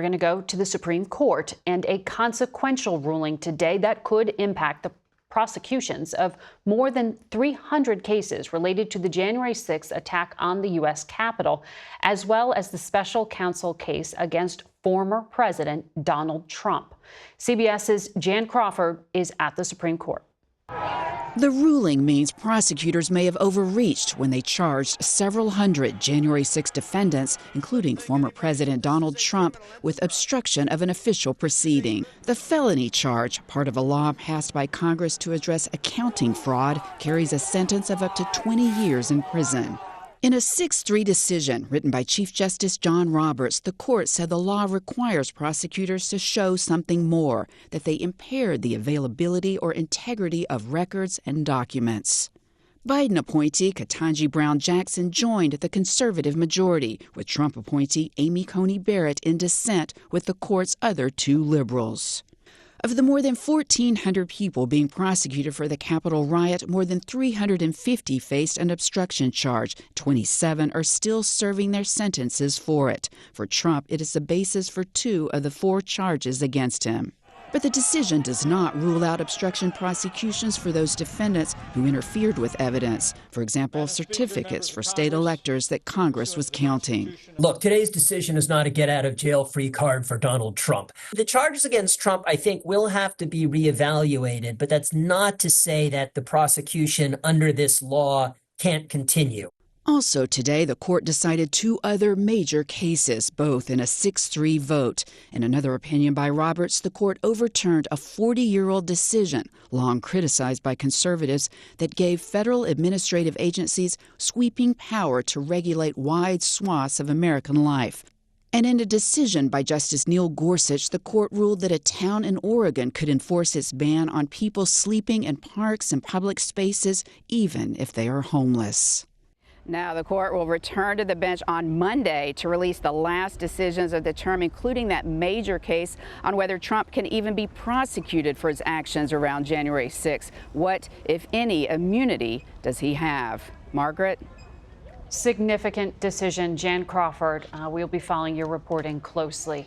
we're going to go to the Supreme Court and a consequential ruling today that could impact the prosecutions of more than 300 cases related to the January 6th attack on the U.S. Capitol, as well as the special counsel case against former President Donald Trump. CBS's Jan Crawford is at the Supreme Court. The ruling means prosecutors may have overreached when they charged several hundred January 6 defendants, including former President Donald Trump, with obstruction of an official proceeding. The felony charge, part of a law passed by Congress to address accounting fraud, carries a sentence of up to 20 years in prison. In a 6-3 decision written by Chief Justice John Roberts, the court said the law requires prosecutors to show something more, that they impaired the availability or integrity of records and documents. Biden appointee Ketanji Brown Jackson joined the conservative majority, with Trump appointee Amy Coney Barrett in dissent with the court's other 2 liberals. Of the more than 1,400 people being prosecuted for the Capitol riot, more than 350 faced an obstruction charge. 27 are still serving their sentences for it. For Trump, it is the basis for 2 of the 4 charges against him. But the decision does not rule out obstruction prosecutions for those defendants who interfered with evidence. For example, certificates for state electors that Congress was counting. Look, today's decision is not a get-out-of-jail-free card for Donald Trump. The charges against Trump, I think, will have to be reevaluated, but that's not to say that the prosecution under this law can't continue. Also today, the court decided 2 other major cases, both in a 6-3 vote. In another opinion by Roberts, the court overturned a 40-year-old decision, long criticized by conservatives, that gave federal administrative agencies sweeping power to regulate wide swaths of American life. And in a decision by Justice Neil Gorsuch, the court ruled that a town in Oregon could enforce its ban on people sleeping in parks and public spaces, even if they are homeless. Now, the court will return to the bench on Monday to release the last decisions of the term, including that major case on whether Trump can even be prosecuted for his actions around January 6. What, if any, immunity does he have? Margaret? Significant decision. Jan Crawford, we'll be following your reporting closely.